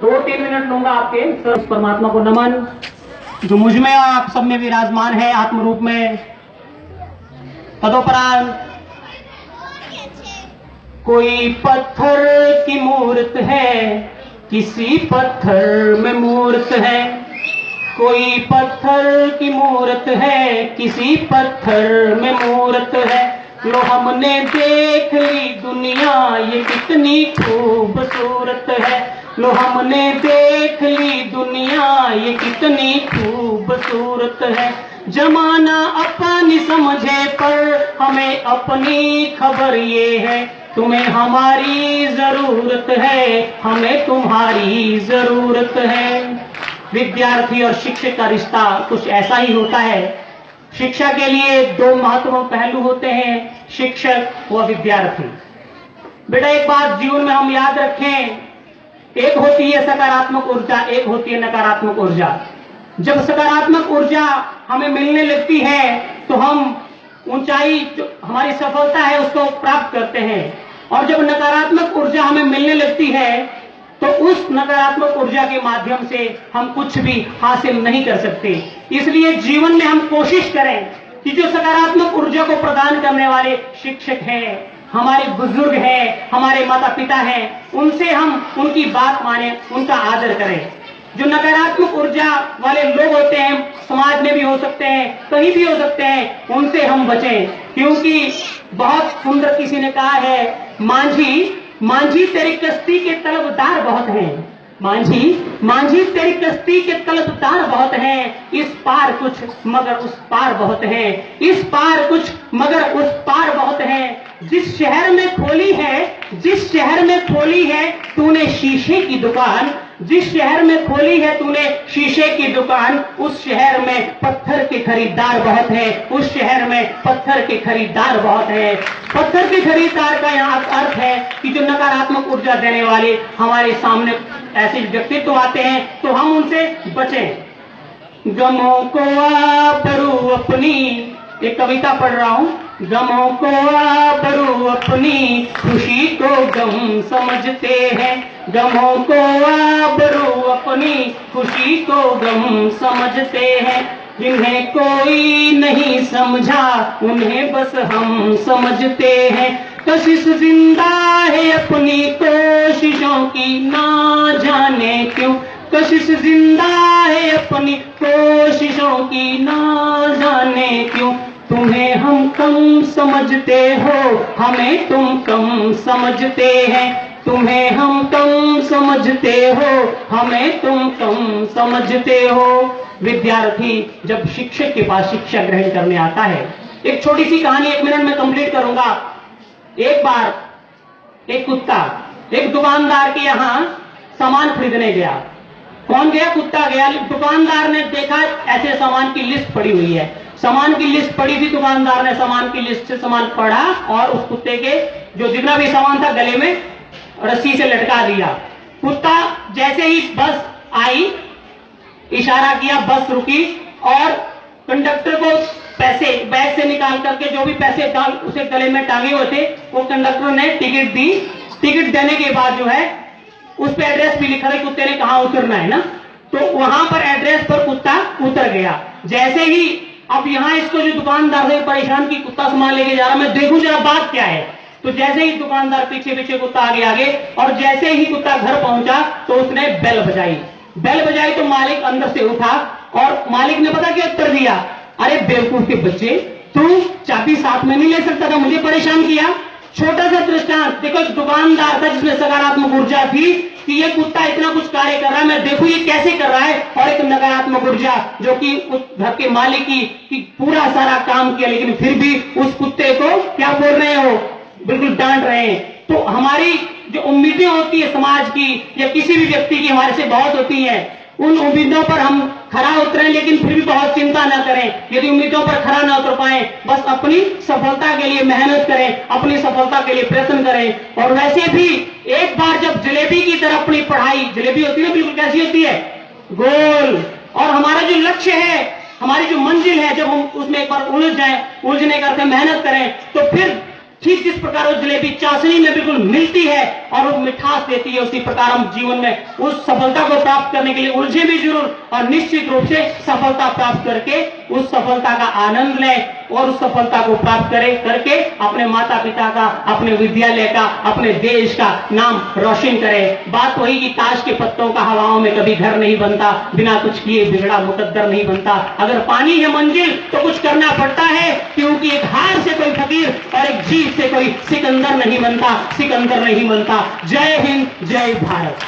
2-3 minute लूंगा आपके। Sir परमात्मा को नमन जो मुझ में आप सब में विराजमान है आत्म रूप में। तदोपरांत कोई पत्थर की मूर्त है, किसी पत्थर में मूर्त है। कोई पत्थर की मूर्त है, किसी पत्थर में मूर्त है। लो हमने देख ली दुनिया ये कितनी खूबसूरत है। लो हमने देख ली दुनिया ये कितनी खूबसूरत है। जमाना अपनी समझे पर हमें अपनी खबर ये है। तुम्हें हमारी जरूरत है, हमें तुम्हारी जरूरत है। विद्यार्थी और शिक्षक का रिश्ता कुछ ऐसा ही होता है। शिक्षा के लिए 2 महत्वपूर्ण पहलू होते हैं, शिक्षक व विद्यार्थी। बेटा एक बात जीवन में हम याद रखें, एक होती है सकारात्मक ऊर्जा, एक होती है नकारात्मक ऊर्जा। जब सकारात्मक ऊर्जा हमें मिलने लगती है तो हम ऊंचाई जो हमारी सफलता है उसको प्राप्त करते हैं, और जब नकारात्मक ऊर्जा हमें मिलने लगती है तो उस नकारात्मक ऊर्जा के माध्यम से हम कुछ भी हासिल नहीं कर सकते। इसलिए जीवन में हम कोशिश करें कि जो सकारात्मक ऊर्जा को प्रदान करने वाले शिक्षक हैं, हमारे बुजुर्ग हैं, हमारे माता पिता हैं, उनसे हम उनकी बात माने, उनका आदर करें। जो नकारात्मक ऊर्जा वाले लोग होते हैं, समाज में भी हो सकते हैं, कहीं भी हो सकते हैं, उनसे हम बचें। क्योंकि बहुत सुंदर किसी ने कहा है, मांझी तेरी कश्ती के तलबदार बहुत हैं। मांझी तेरी कश्ती के तलबदार बहुत हैं। इस पार कुछ मगर उस पार बहुत है। इस पार कुछ मगर उस पार बहुत है। जिस शहर में खोली है तूने शीशे की दुकान, जिस शहर में खोली है तूने शीशे की दुकान, उस शहर में पत्थर के खरीदार बहुत है। उस शहर में पत्थर के खरीदार बहुत है। पत्थर के खरीदार का यहाँ अर्थ है कि जो नकारात्मक ऊर्जा देने वाले हमारे सामने ऐसे व्यक्तित्व आते हैं तो हम उनसे बचें। गमों को आबरू अपनी, एक कविता पढ़ रहा हूं। गमों को आबरू अपनी, खुशी को गम समझते हैं। गमों को आबरू अपनी, खुशी को गम समझते हैं। जिन्हें कोई नहीं समझा उन्हें बस हम समझते हैं। कशिश जिंदा है अपनी कोशिशों की ना जाने क्यों। कशिश जिंदा है अपनी कोशिशों की ना जाने क्यों। तुम्हें हम कम समझते हो, हमें तुम कम समझते हैं। तुम्हें हम कम समझते हो, हमें तुम कम समझते हो। विद्यार्थी जब शिक्षक के पास शिक्षा ग्रहण करने आता है, एक छोटी सी कहानी 1 मिनट में कंप्लीट करूंगा। एक बार एक कुत्ता एक दुकानदार के यहां सामान खरीदने गया। कौन गया? कुत्ता गया। दुकानदार ने देखा ऐसे सामान की लिस्ट पड़ी हुई है। सामान की लिस्ट पड़ी थी, दुकानदार ने सामान की लिस्ट से सामान पढ़ा और उस कुत्ते के जो जितना भी सामान था गले में रस्सी से लटका दिया। कुत्ता जैसे ही बस आई, इशारा किया, बस रुकी और कंडक्टर को पैसे बैग से निकाल करके जो भी पैसे उसे गले में टांगे हुए थे वो कंडक्टर ने टिकट दी। टिकट देने के बाद जो है उस पर एड्रेस भी लिखा था, कुत्ते ने कहां उतरना है ना, तो वहां पर एड्रेस पर कुत्ता उतर गया। जैसे ही अब यहां इसको जो दुकानदार से परेशान की कुत्ता सामान लेके जा रहा, मैं देखूं जरा बात क्या है। तो जैसे ही दुकानदार पीछे पीछे, कुत्ता आगे आगे, और जैसे ही कुत्ता घर पहुंचा तो उसने बेल बजाई तो मालिक अंदर से उठा और मालिक ने पता क्या उत्तर दिया? अरे बेवकूफ के बच्चे, तू चाबी साथ में नहीं ले सकता था, मुझे परेशान किया। छोटा सा दृष्टांत देखो, एक दुकानदार था जिसमें सकारात्मक ऊर्जा थी कि ये कुत्ता इतना कुछ कार्य कर रहा है, मैं देखूं ये कैसे कर रहा है, और एक नकारात्मक ऊर्जा जो कि उस घर के मालिक की पूरा सारा काम किया, लेकिन फिर भी उस कुत्ते को क्या बोल रहे हो? बिल्कुल डांट रहे हैं। तो हमारी जो उम्मीदें होती है समाज की या किसी भी व्यक्ति की हमारे से बहुत होती है, उन उम्मीदों पर हम खरा उतरें, लेकिन फिर भी बहुत चिंता ना करें। यदि उम्मीदों पर खरा ना उतर पाए, बस अपनी सफलता के लिए मेहनत करें, अपनी सफलता के लिए प्रयत्न करें। और वैसे भी एक बार जब जलेबी की तरह अपनी पढ़ाई, जलेबी होती है बिल्कुल कैसी होती है? गोल। और हमारा जो लक्ष्य है, हमारी जो मंजिल है, जब हम उसमें एक बार उलझ जाए, उलझने करके मेहनत करें तो फिर ठीक जिस प्रकार वो जलेबी चाशनी में बिल्कुल मिलती है और वो मिठास देती है, उसी प्रकार हम जीवन में उस सफलता को प्राप्त करने के लिए उलझे भी जरूर और निश्चित रूप से सफलता प्राप्त करके उस सफलता का आनंद लें और उस सफलता को प्राप्त करके अपने माता पिता का, अपने विद्यालय का, अपने देश का नाम रोशन करें। बात वही कि ताश के पत्तों का हवाओं में कभी घर नहीं बनता, बिना कुछ किए बिगड़ा मुकद्दर नहीं बनता। अगर पानी है मंजिल तो कुछ करना पड़ता है, क्योंकि एक हार से कोई फकीर और एक जीत से कोई सिकंदर नहीं बनता, सिकंदर नहीं बनता। जय हिंद, जय भारत।